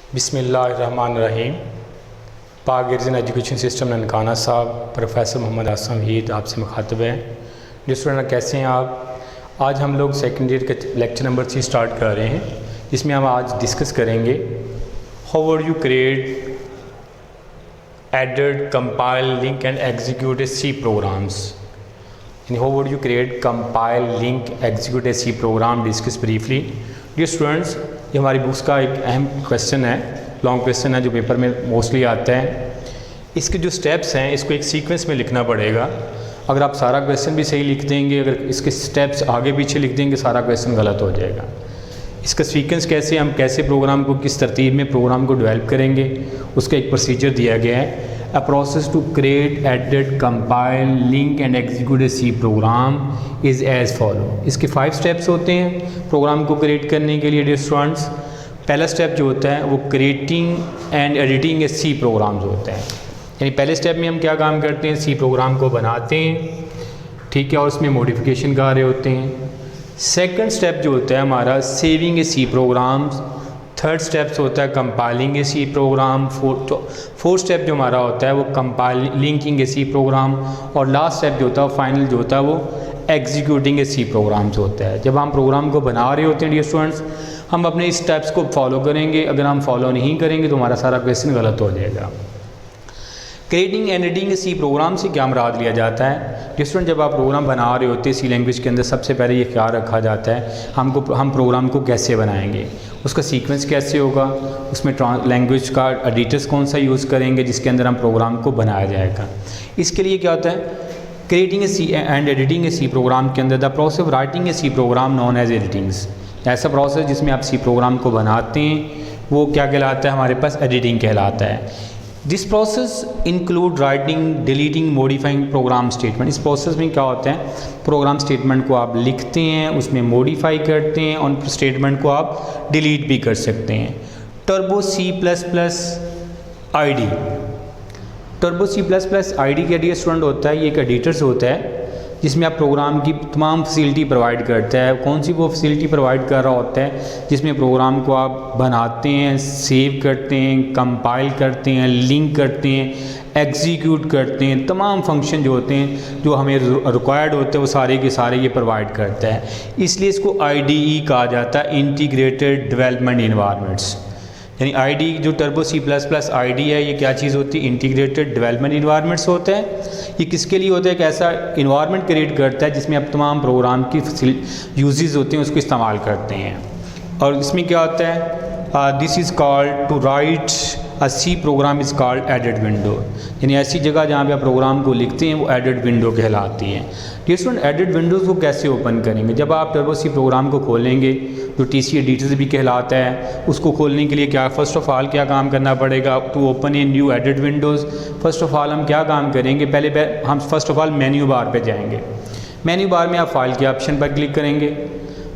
बिस्मिल्लाहिर्रहमानिर्रहीम। पाक गिरजन education system Nankana साहब, प्रोफेसर मोहम्मद आसम हीद आपसे मुखातब हैं। जो स्टूडेंट कैसे हैं आप? आज हम लोग सेकेंड ईयर के लेक्चर नंबर 3 स्टार्ट कर रहे हैं, जिसमें हम आज डिस्कस करेंगे how would you create edit compile link and execute C programs. How would you create compile link execute C program, discuss briefly. Dear students, ये हमारी बुक्स का एक अहम क्वेश्चन है, लॉन्ग क्वेश्चन है जो पेपर में मोस्टली आता है। इसके जो स्टेप्स हैं इसको एक सीक्वेंस में लिखना पड़ेगा। अगर आप सारा क्वेश्चन भी सही लिख देंगे, अगर इसके स्टेप्स आगे पीछे लिख देंगे, सारा क्वेश्चन गलत हो जाएगा। इसका सीक्वेंस कैसे, हम कैसे प्रोग्राम को किस तरतीब में प्रोग्राम को डेवलप करेंगे, उसका एक प्रोसीजर दिया गया है। A process to create, edit, compile, link and execute a C program is as follow। इसके 5 स्टेप्स होते हैं प्रोग्राम को क्रिएट करने के लिए। डियर स्टूडेंट्स, पहला स्टेप जो होता है वो creating and editing a C programs होता है। यानी पहले स्टेप में हम क्या काम करते हैं, सी प्रोग्राम को बनाते हैं, ठीक है, और उसमें मॉडिफिकेशन कर रहे होते हैं। सेकंड स्टेप जो होता है हमारा सेविंग ए सी प्रोग्राम्स। थर्ड स्टेप्स होता है कंपाइलिंग ए सी प्रोग्राम। फोर्थ स्टेप जो हमारा होता है वो कंपाइल लिंकिंग ए सी प्रोग्राम। और लास्ट स्टेप जो होता है फाइनल जो होता है वो एग्जीक्यूटिंग ए सी प्रोग्राम्स होता है। जब हम प्रोग्राम को बना रहे होते हैं डियर स्टूडेंट्स, हम अपने इस स्टेप्स को फॉलो करेंगे। अगर हम फॉलो नहीं करेंगे तो हमारा सारा क्वेश्चन गलत हो जाएगा। Creating and editing C program से क्या मुराद लिया जाता है? डिफरेंट जब आप प्रोग्राम बना रहे होते हैं सी लैंग्वेज के अंदर, सबसे पहले ये ख्याल रखा जाता है हम प्रोग्राम को कैसे बनाएंगे, उसका सीक्वेंस कैसे होगा, उसमें लैंग्वेज का एडिटर्स कौन सा यूज़ करेंगे जिसके अंदर हम प्रोग्राम को बनाया जाएगा। इसके लिए क्या होता है, creating a C and editing a C program के अंदर the process of writing a C program known as editings. ऐसा प्रोसेस जिसमें आप सी प्रोग्राम को बनाते हैं वो क्या कहलाता है, हमारे पास एडिटिंग कहलाता है। This process include writing, deleting, modifying program statement. इस प्रोसेस में क्या होता है, प्रोग्राम स्टेटमेंट को आप लिखते हैं, उसमें मॉडिफाई करते हैं और स्टेटमेंट को आप डिलीट भी कर सकते हैं। Turbo C plus plus I D. Turbo C plus plus I D का डियर स्टूडेंट होता है, ये एक एडिटर्स होता है जिसमें आप प्रोग्राम की तमाम फैसिलिटी प्रोवाइड करता है। कौन सी वो फैसिलिटी प्रोवाइड कर रहा होता है, जिसमें प्रोग्राम को आप बनाते हैं, सेव करते हैं, कंपाइल करते हैं, लिंक करते हैं, एग्जीक्यूट करते हैं। तमाम फंक्शन जो होते हैं जो हमें रिक्वायर्ड होते हैं वो सारे के सारे ये प्रोवाइड करता है। इसलिए इसको IDE कहा जाता है, इंटीग्रेटेड डेवलपमेंट इन्वायरमेंट्स। यानी ID जो Turbo C plus plus ID है, ये क्या चीज़ होती है, इंटीग्रेटेड डेवलपमेंट इन्वायरमेंट्स होता है। ये किसके लिए होता है, एक ऐसा इन्वायरमेंट क्रिएट करता है जिसमें आप तमाम प्रोग्राम की यूजेस होते हैं उसको इस्तेमाल करते हैं। और इसमें क्या होता है, this is called to write a C program is called edit window. यानी ऐसी जगह जहाँ पे आप प्रोग्राम को लिखते हैं वो एडेड विंडो कहलाती है। डियर स्टूडेंट, एडेड विंडोज़ को कैसे ओपन करेंगे? जब आप टर्बो सी प्रोग्राम को खोलेंगे, जो TC एडिटर्स भी कहलाता है, उसको खोलने के लिए क्या फर्स्ट ऑफ ऑल क्या काम करना पड़ेगा, to open a new edit windows. First of all हम क्या काम करेंगे, पहले हम first of all menu bar पे जाएंगे। मेन्यू बार में आप फाइल के ऑप्शन पर क्लिक करेंगे,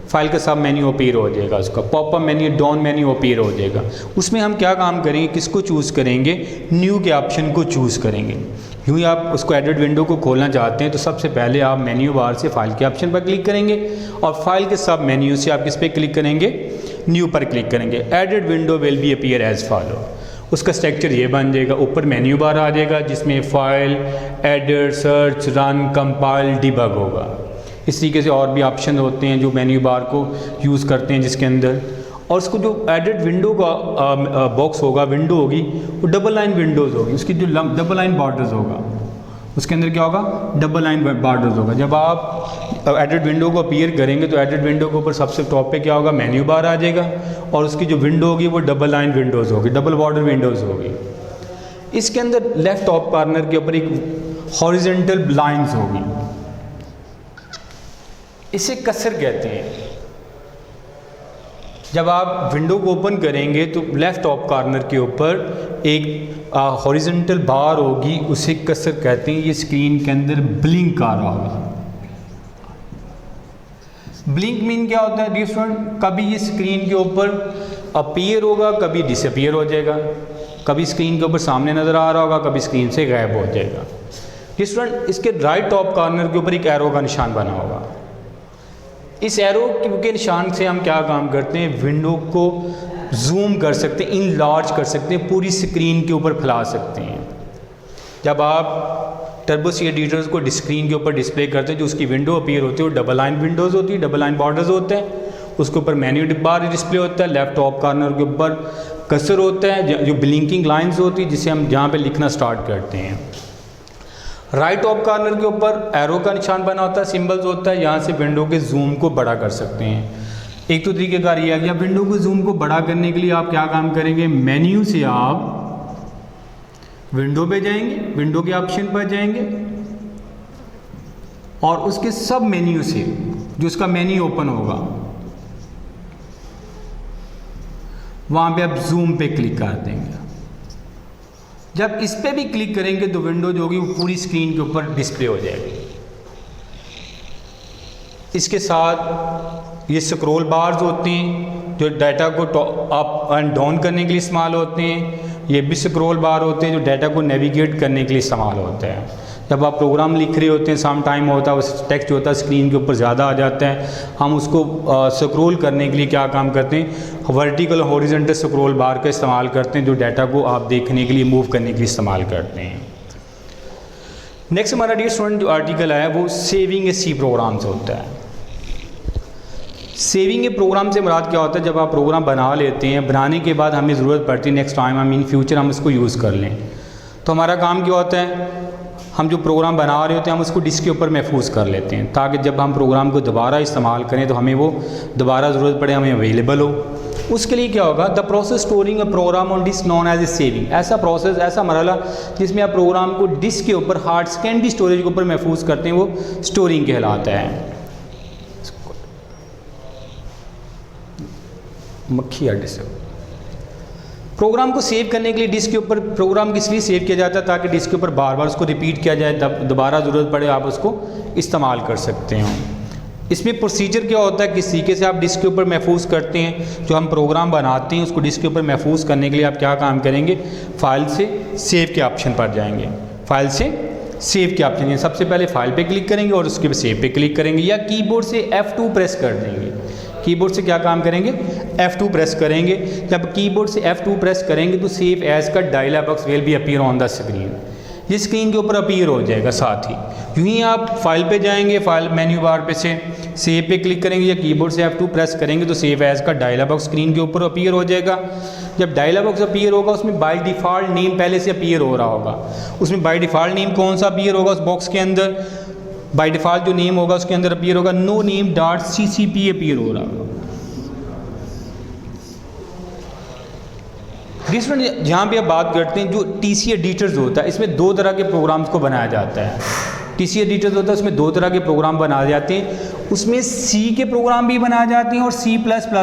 फाइल का सब मेन्यू अपीयर हो जाएगा, उसका popup menu, down menu appear हो जाएगा। उसमें हम क्या काम करेंगे, किसको चूज़ करेंगे, न्यू के ऑप्शन को चूज़ करेंगे। यूँ ही आप उसको एडिट विंडो को खोलना चाहते हैं तो सबसे पहले आप मेन्यू बार से फाइल के ऑप्शन पर क्लिक करेंगे और फाइल के सब मेन्यू से आप किस पे क्लिक करेंगे, न्यू पर क्लिक करेंगे। Edit window will be appear as follow. उसका स्ट्रक्चर ये बन जाएगा, ऊपर मेन्यू बार आ जाएगा जिसमें file, edit, search, run, compile, debug होगा। इस तरीके से और भी ऑप्शन होते हैं जो मेन्यू बार को यूज़ करते हैं जिसके अंदर। और उसको जो एडिट विंडो का बॉक्स होगा, विंडो होगी, वो डबल लाइन विंडोज़ होगी। उसकी जो डबल लाइन बॉर्डर्स होगा, उसके अंदर क्या होगा, डबल लाइन बॉर्डर्स होगा। जब आप एडिट विंडो को अपीयर करेंगे तो एडिट विंडो के ऊपर सबसे टॉप पे क्या होगा, मेन्यू बार आ जाएगा और उसकी जो विंडो होगी वो डबल लाइन विंडोज़ होगी, डबल बॉर्डर विंडोज़ होगी। इसके अंदर लेफ्ट टॉप कॉर्नर के ऊपर एक हॉरिजेंटल लाइन्स होगी, इसे कसर कहते हैं। जब आप विंडो को ओपन करेंगे तो लेफ़्ट टॉप कॉर्नर के ऊपर एक हॉरिजॉन्टल बार होगी, उसे कसर कहते हैं। ये स्क्रीन के अंदर ब्लिंक आ रहा होगा। ब्लिंक मीन क्या होता है डियर स्टूडेंट, कभी ये स्क्रीन के ऊपर अपीयर होगा, कभी डिसअपीयर हो जाएगा, कभी स्क्रीन के ऊपर सामने नज़र आ रहा होगा, कभी स्क्रीन से गायब हो जाएगा। डियर स्टूडेंट, इसके राइट टॉप कॉर्नर के ऊपर एक एरो का निशान बना होगा। इस एरो के निशान से हम क्या काम करते हैं, विंडो को जूम कर सकते हैं, इनलार्ज कर सकते हैं, पूरी स्क्रीन के ऊपर फैला सकते हैं। जब आप टर्बो सी एडिटर्स को स्क्रीन के ऊपर डिस्प्ले करते हैं, जो उसकी विंडो अपीयर होती है वो डबल लाइन विंडोज़ होती है, डबल लाइन बॉर्डर्स होते हैं, उसके ऊपर मेन्यू बार डिस्प्ले होता है, लेफ्ट टॉप कॉर्नर के ऊपर कर्सर होता है, जो ब्लिंकिंग लाइंस होती है जिसे हम जहाँ पे लिखना स्टार्ट करते हैं। राइट टॉप कॉर्नर के ऊपर एरो का निशान बना होता है, सिंबल्स होता है, यहाँ से विंडो के जूम को बड़ा कर सकते हैं। एक तो तरीक़ेकार ये आ गया। विंडो के जूम को बड़ा करने के लिए आप क्या काम करेंगे, मेन्यू से आप विंडो पे जाएंगे, विंडो के ऑप्शन पर जाएंगे और उसके सब मेन्यू से जो उसका मेन्यू ओपन होगा वहाँ पे आप जूम पे क्लिक कर देंगे। जब इस पे भी क्लिक करेंगे तो विंडो जो होगी वो पूरी स्क्रीन के ऊपर डिस्प्ले हो जाएगी। इसके साथ ये स्क्रॉल बार्स होते हैं जो डाटा को अप एंड डाउन करने के लिए इस्तेमाल होते हैं। ये भी स्क्रॉल बार होते हैं जो डाटा को नेविगेट करने के लिए इस्तेमाल होते हैं। जब आप प्रोग्राम लिख रहे होते हैं, सम टाइम होता है उस टेक्स्ट होता है स्क्रीन के ऊपर ज़्यादा आ जाता है, हम उसको स्क्रॉल करने के लिए क्या काम करते हैं, वर्टिकल हॉरिजॉन्टल स्क्रॉल बार का इस्तेमाल करते हैं, जो डाटा को आप देखने के लिए मूव करने के लिए इस्तेमाल करते हैं। नेक्स्ट हमारा डियर स्टूडेंट जो आर्टिकल है वो सेविंग ए सी प्रोग्राम्स होता है। सेविंग ए प्रोग्राम से मुराद क्या होता है, जब आप प्रोग्राम बना लेते हैं, बनाने के बाद हमें ज़रूरत पड़ती है नेक्स्ट टाइम हम इन फ्यूचर हम इसको यूज़ कर लें, तो हमारा काम क्या होता है, हम जो प्रोग्राम बना रहे होते हैं हम उसको डिस्क के ऊपर महफूज कर लेते हैं ताकि जब हम प्रोग्राम को दोबारा इस्तेमाल करें तो हमें वो दोबारा ज़रूरत पड़े हमें अवेलेबल हो। उसके लिए क्या होगा, the process storing a program on disk known as a saving. ऐसा प्रोसेस, ऐसा मरहला जिसमें आप प्रोग्राम को डिस्क के ऊपर हार्ड सेकेंडरी स्टोरेज के ऊपर महफूज करते हैं, वो स्टोरिंग कहलाता है। मक्खी अड्डे से प्रोग्राम को सेव करने के लिए डिस्क के ऊपर प्रोग्राम किस लिए सेव किया जाता है, ताकि डिस्क के ऊपर बार बार उसको रिपीट किया जाए, दोबारा ज़रूरत पड़े आप उसको इस्तेमाल कर सकते हो। इसमें प्रोसीजर क्या होता है, किस तरीके से आप डिस्क के ऊपर महफूज करते हैं, जो हम प्रोग्राम बनाते हैं उसको डिस्क के ऊपर महफूज करने के लिए आप क्या काम करेंगे, फाइल से सेव के ऑप्शन पर जाएंगे, फाइल से सेव के ऑप्शन, सबसे पहले फाइल पे क्लिक करेंगे और उसके बाद सेव पे क्लिक करेंगे, या कीबोर्ड से F2 प्रेस कर देंगे। कीबोर्ड से क्या काम करेंगे, F2 प्रेस करेंगे। जब कीबोर्ड से F2 प्रेस करेंगे तो सेव एज का dialog box will be appear on the screen, ये स्क्रीन के ऊपर अपीयर हो जाएगा। साथ ही यूँ ही आप फाइल पे जाएंगे, फाइल मेन्यू बार पे से सेव पे क्लिक करेंगे या कीबोर्ड से F2 प्रेस करेंगे तो सेव एज का डायलॉग बॉक्स स्क्रीन के ऊपर अपीयर हो जाएगा। जब डायलॉग बॉक्स अपीयर होगा उसमें बाय डिफ़ॉल्ट नेम पहले से अपीयर हो रहा होगा, उसमें बाय डिफ़ॉल्ट नेम कौन सा अपीयर होगा उस बॉक्स के अंदर, बाय डिफ़ॉल्ट जो नेम होगा उसके अंदर अपीयर होगा no name dot CCP appear हो रहा होगा। डिफरेंट जहाँ भी आप बात करते हैं, जो TC एडिटर्स होता है इसमें दो तरह के प्रोग्राम्स को बनाया जाता है। TC एडिटर्स होता है उसमें दो तरह के प्रोग्राम बनाए जाते हैं, उसमें C के प्रोग्राम भी बनाए जाते हैं और C++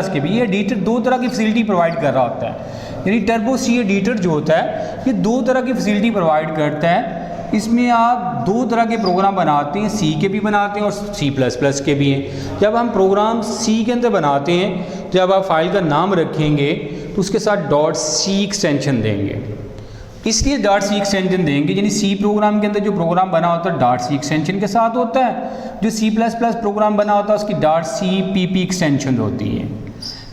के भी। ये एडिटर दो तरह की फैसिलिटी प्रोवाइड कर रहा होता है, यानी टर्बो सी एडिटर जो होता है ये दो तरह की फैसिलिटी प्रोवाइड करता है। इसमें आप दो तरह के प्रोग्राम बनाते हैं, C के भी बनाते हैं और C++ के भी हैं। जब हम प्रोग्राम C के अंदर बनाते हैं, जब आप फाइल का नाम रखेंगे तो उसके साथ .c एक्सटेंशन देंगे, इसलिए .c एक्सटेंशन देंगे, यानी C प्रोग्राम के अंदर जो प्रोग्राम बना होता है .c एक्सटेंशन के साथ होता है, जो C++ प्रोग्राम बना होता है उसकी .cpp एक्सटेंशन होती है।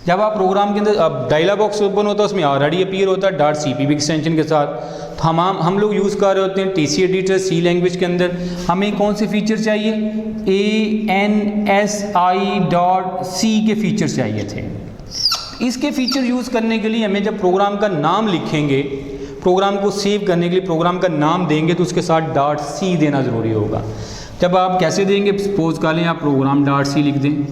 जब आप प्रोग्राम के अंदर डायलॉग बॉक्स ओपन होता है उसमें ऑलरेडी अपीयर होता है .cpp एक्सटेंशन के साथ। तो हम लोग यूज़ कर रहे होते हैं TC एडिटर C लैंग्वेज के अंदर, हमें कौन से फीचर चाहिए, ANSI.C के फीचर चाहिए थे। इसके फीचर यूज़ करने के लिए हमें जब प्रोग्राम का नाम लिखेंगे, प्रोग्राम को सेव करने के लिए प्रोग्राम का नाम देंगे तो उसके साथ .c देना ज़रूरी होगा। जब आप कैसे देंगे, सपोज कर लें आप प्रोग्राम .c लिख दें,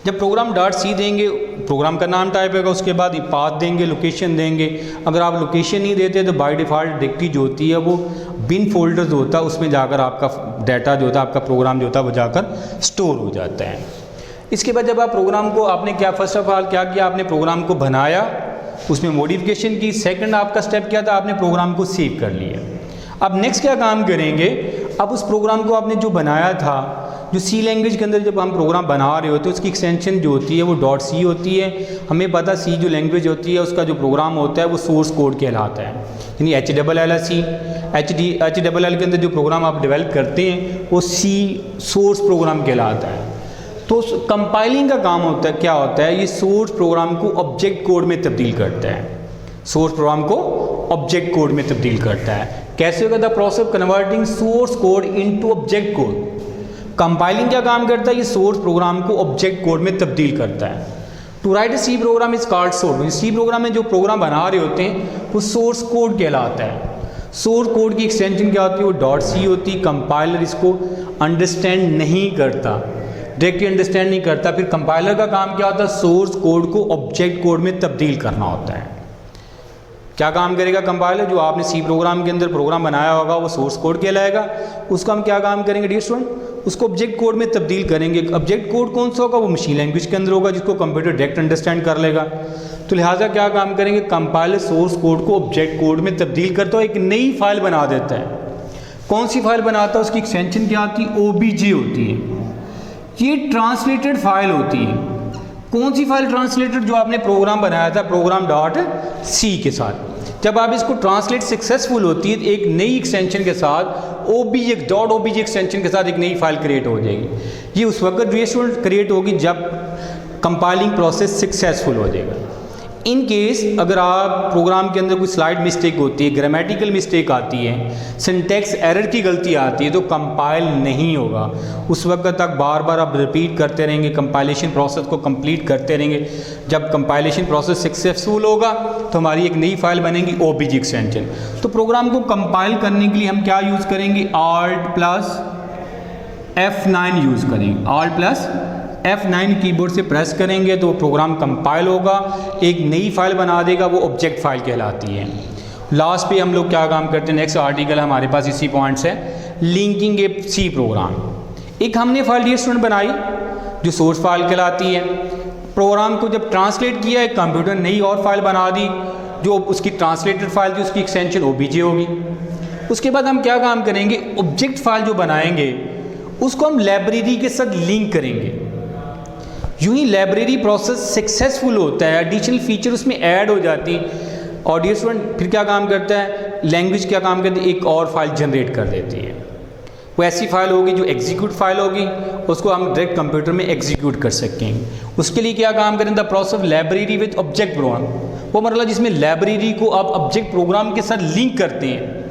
जब प्रोग्राम .c देंगे प्रोग्राम का नाम टाइप होगा, उसके बाद पाथ देंगे, लोकेशन देंगे। अगर आप लोकेशन नहीं देते तो बाय डिफ़ॉल्ट डायरेक्टरी जो होती है वो बिन फोल्डर्स होता है, उसमें जाकर आपका डाटा जो होता है, आपका प्रोग्राम जो होता है वो जाकर स्टोर हो जाता है। इसके बाद जब आप प्रोग्राम को आपने क्या फर्स्ट ऑफ ऑल क्या किया, आपने प्रोग्राम को बनाया, उसमें मॉडिफिकेशन की, सेकंड आपका स्टेप क्या था, आपने प्रोग्राम को सेव कर लिया। अब नेक्स्ट क्या काम करेंगे, अब उस प्रोग्राम को आपने जो बनाया था, जो C लैंग्वेज के अंदर जब हम प्रोग्राम बना रहे होते हैं उसकी एक्सटेंशन जो होती है वो .c होती है। हमें पता C जो लैंग्वेज होती है उसका जो प्रोग्राम होता है वो सोर्स कोड कहलाता है, यानी HLLC HLL के अंदर जो प्रोग्राम आप डेवलप करते हैं वो C सोर्स प्रोग्राम कहलाता है। तो कंपाइलिंग का काम होता है, क्या होता है, ये सोर्स प्रोग्राम को ऑब्जेक्ट कोड में तब्दील करता है, सोर्स प्रोग्राम को ऑब्जेक्ट कोड में तब्दील करता है। कैसे होगा? The process converting source code into object code. Compiling क्या काम करता है? ये सोर्स प्रोग्राम को ऑब्जेक्ट कोड में तब्दील करता है। To write a C program is called source. C program में जो प्रोग्राम बना रहे होते हैं वो सोर्स कोड कहलाता है। सोर्स कोड की एक्सटेंशन क्या होती है? वो डॉट सी होती है। कंपाइलर इसको अंडरस्टैंड नहीं करता, डायरेक्टली अंडरस्टैंड नहीं करता। फिर कंपाइलर का काम क्या होता है? सोर्स कोड को ऑब्जेक्ट कोड में तब्दील करना होता है। क्या काम करेगा कंपाइलर? जो आपने सी प्रोग्राम के अंदर प्रोग्राम बनाया होगा वो सोर्स कोड कहलाएगा। उसका हम क्या काम करेंगे डियर स्टूडेंट? उसको ऑब्जेक्ट कोड में तब्दील करेंगे। ऑब्जेक्ट कोड कौन सा होगा? वो मशीन लैंग्वेज के अंदर होगा, जिसको कंप्यूटर डायरेक्ट अंडरस्टैंड कर लेगा। तो लिहाजा क्या काम करेंगे? कंपाइलर सोर्स कोड को ऑब्जेक्ट कोड में तब्दील करता है, एक नई फाइल बना देता है। कौन सी फाइल बनाता है? उसकी एक्सटेंशन क्या आती है? OBJ होती है। ये ट्रांसलेटेड फाइल होती है। कौन सी फाइल ट्रांसलेटेड? जो आपने प्रोग्राम बनाया था प्रोग्राम डॉट सी के साथ। जब आप इसको ट्रांसलेट सक्सेसफुल होती है, एक नई एक्सटेंशन के साथ OBJ एक्सटेंशन के साथ एक नई फाइल क्रिएट हो जाएगी। ये उस वक्त स्टूडेंट क्रिएट होगी जब कंपाइलिंग प्रोसेस सक्सेसफुल हो जाएगा। इन केस अगर आप प्रोग्राम के अंदर कोई स्लाइड मिस्टेक होती है, ग्रामेटिकल मिस्टेक आती है, सिंटैक्स एरर की गलती आती है, तो कंपाइल नहीं होगा। उस वक्त तक बार बार आप रिपीट करते रहेंगे, कंपाइलेशन प्रोसेस को कंप्लीट करते रहेंगे। जब कंपाइलेशन प्रोसेस सक्सेसफुल होगा तो हमारी एक नई फाइल बनेगी OBJ एक्सटेंशन। तो प्रोग्राम को कंपाइल करने के लिए हम क्या यूज़ करेंगे? Alt+F9 यूज़ करेंगे। Alt+F9 कीबोर्ड से प्रेस करेंगे तो प्रोग्राम कंपाइल होगा, एक नई फाइल बना देगा, वो ऑब्जेक्ट फाइल कहलाती है। लास्ट पे हम लोग क्या काम करते हैं? नेक्स्ट आर्टिकल हमारे पास इसी पॉइंट्स है, लिंकिंग ए सी प्रोग्राम। एक हमने फाइल डियर स्टूडेंट बनाई जो सोर्स फाइल कहलाती है। प्रोग्राम को जब ट्रांसलेट किया, एक कंप्यूटर नई और फाइल बना दी जो उसकी ट्रांसलेटेड फाइल थी, उसकी एक्सटेंशन OBJ होगी। उसके बाद हम क्या काम करेंगे? ऑब्जेक्ट फाइल जो बनाएंगे उसको हम लाइब्रेरी के साथ लिंक करेंगे। यूं ही लाइब्रेरी प्रोसेस सक्सेसफुल होता है, एडिशनल फीचर उसमें ऐड हो जाती है। और डियर स्टूडेंट फिर क्या काम करता है? लैंग्वेज क्या काम करती है? एक और फाइल जनरेट कर देती है। वो ऐसी फाइल होगी जो एग्जीक्यूट फाइल होगी, उसको हम डायरेक्ट कंप्यूटर में एग्जीक्यूट कर सकेंगे। उसके लिए क्या काम करें? The process library with object program. वो मतलब जिसमें लाइब्रेरी को आप ऑब्जेक्ट प्रोग्राम के साथ लिंक करते हैं,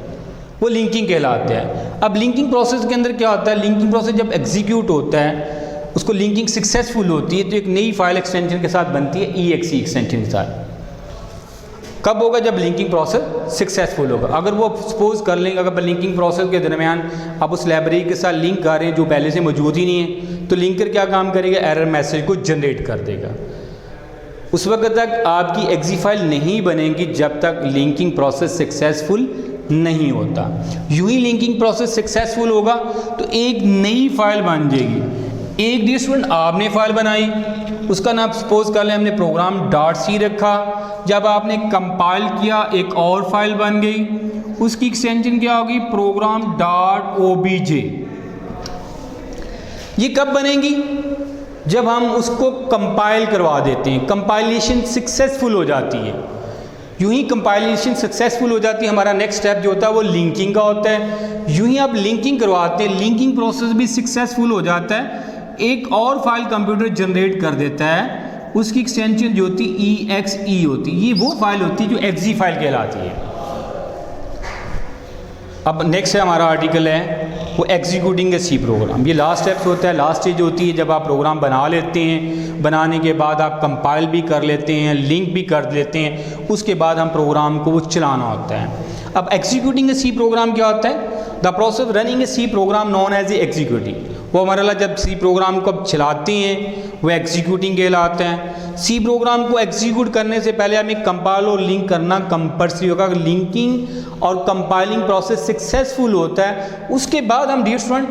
वो लिंकिंग कहलाते हैं। अब लिंकिंग प्रोसेस के अंदर क्या होता है? लिंकिंग प्रोसेस जब एग्जीक्यूट होता है, उसको लिंकिंग सक्सेसफुल होती है, तो एक नई फाइल एक्सटेंशन के साथ बनती है, EXE एक्सटेंशन के साथ। कब होगा? जब लिंकिंग प्रोसेस सक्सेसफुल होगा। अगर वो सपोज कर लेंगे, अगर लिंकिंग प्रोसेस के दरमियान आप उस लाइब्रेरी के साथ लिंक कर रहे हैं जो पहले से मौजूद ही नहीं है, तो लिंकर क्या काम करेगा? एरर मैसेज को जनरेट कर देगा। उस वक्त तक आपकी EXE फाइल नहीं बनेगी जब तक लिंकिंग प्रोसेस सक्सेसफुल नहीं होता। यूं ही लिंकिंग प्रोसेस सक्सेसफुल होगा तो एक नई फाइल बन जाएगी। एक डियर स्टूडेंट आपने फाइल बनाई, उसका नाम सपोज कर लें हमने प्रोग्राम .c रखा। जब आपने कंपाइल किया एक और फाइल बन गई, उसकी एक्सटेंशन क्या होगी? Program .obj। ये कब बनेगी? जब हम उसको कंपाइल करवा देते हैं, कंपाइलेशन सक्सेसफुल हो जाती है। यूं ही कंपाइलेशन सक्सेसफुल हो जाती है, हमारा नेक्स्ट स्टेप जो होता है वो लिंकिंग का होता है। यूं ही आप लिंकिंग करवाते हैं, लिंकिंग प्रोसेस भी सक्सेसफुल हो जाता है, एक और फाइल कंप्यूटर जनरेट कर देता है, उसकी एक्सटेंशन जो होती है EXE होती है। ये वो फाइल होती है जो EXE फाइल कहलाती है। अब नेक्स्ट है हमारा आर्टिकल है वो एग्जीक्यूटिंग ए सी प्रोग्राम। ये लास्ट स्टेप होता है, लास्ट स्टेज होती है जब आप प्रोग्राम बना लेते हैं, बनाने के बाद आप कंपाइल भी कर लेते हैं, लिंक भी कर लेते हैं, उसके बाद हम प्रोग्राम को वो चलाना होता है। अब एग्जीक्यूटिंग ए सी प्रोग्राम क्या होता है? The process running a C program known as a executing. वो हमारा जब सी प्रोग्राम को चलाते हैं वो एग्जीक्यूटिंग कहलाते हैं। सी प्रोग्राम को एग्जीक्यूट करने से पहले हमें कंपाइल और लिंक करना कंपल्सरी होगा। अगर लिंकिंग और कंपाइलिंग प्रोसेस सक्सेसफुल होता है उसके बाद हम डियर स्टूडेंट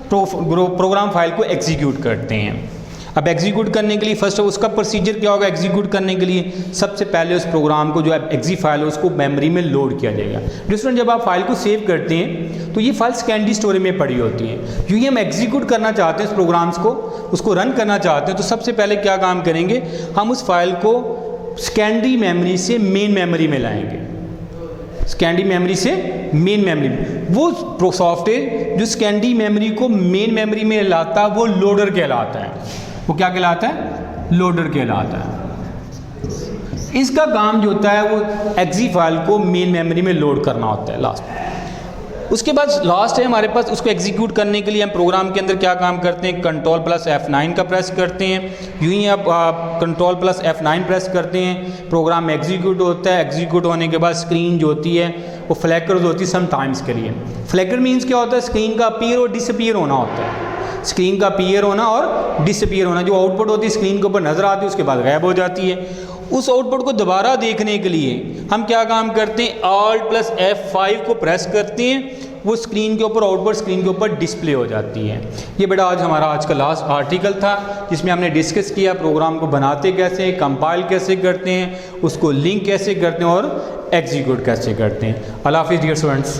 प्रोग्राम फाइल को एग्जीक्यूट करते हैं। अब एग्जीक्यूट करने के लिए फर्स्ट उसका प्रोसीजर क्या होगा? एग्जीक्यूट करने के लिए सबसे पहले उस प्रोग्राम को जो EXE फाइल है उसको मेमोरी में लोड किया जाएगा। डियर जब आप फाइल को सेव करते हैं तो ये फाइल सेकेंडरी स्टोरेज में पड़ी होती है। यूँ ही हम एग्जीक्यूट करना चाहते हैं इस प्रोग्राम्स को, उसको रन करना चाहते हैं, तो सबसे पहले क्या काम करेंगे? हम उस फाइल को सेकेंडरी मेमोरी से मेन मेमोरी में लाएंगे। सेकेंडरी मेमोरी से मेन मेमोरी में वो सॉफ्टवेयर जो सेकेंडरी मेमोरी को मेन मेमोरी में लाता है वो लोडर कहलाता है। वो क्या कहलाता है, लोडर कहलाता है। इसका काम जो होता है वो एक्जी फाइल को मेन मेमोरी में लोड करना होता है लास्ट। उसके बाद लास्ट है हमारे पास, उसको एग्जीक्यूट करने के लिए हम प्रोग्राम के अंदर क्या काम करते हैं, कंट्रोल प्लस F9 का प्रेस करते हैं। यूं ही आप कंट्रोल प्लस F9 प्रेस करते हैं, प्रोग्राम एग्जीक्यूट होता है। एग्जीक्यूट होने के बाद स्क्रीन जो होती है वो फ्लैकर होती है समटाइम्स के लिए। फ्लैकर मीन्स क्या होता है, स्क्रीन का अपीयर और डिसअपीयर होना होता है। स्क्रीन का अपीयर होना और डिसअपीयर होना, जो आउटपुट होती है स्क्रीन के ऊपर नज़र आती है उसके बाद गायब हो जाती है। उस आउटपुट को दोबारा देखने के लिए हम क्या काम करते हैं, Alt प्लस F5 को प्रेस करते हैं, वो स्क्रीन के ऊपर आउटपुट स्क्रीन के ऊपर डिस्प्ले हो जाती है। ये बेटा आज हमारा आज का लास्ट आर्टिकल था जिसमें हमने डिस्कस किया प्रोग्राम को बनाते कैसे हैं, कंपाइल कैसे करते हैं, उसको लिंक कैसे करते हैं और एग्जीक्यूट कैसे करते हैं। अल्लाह हाफिज़ डियर स्टूडेंट्स।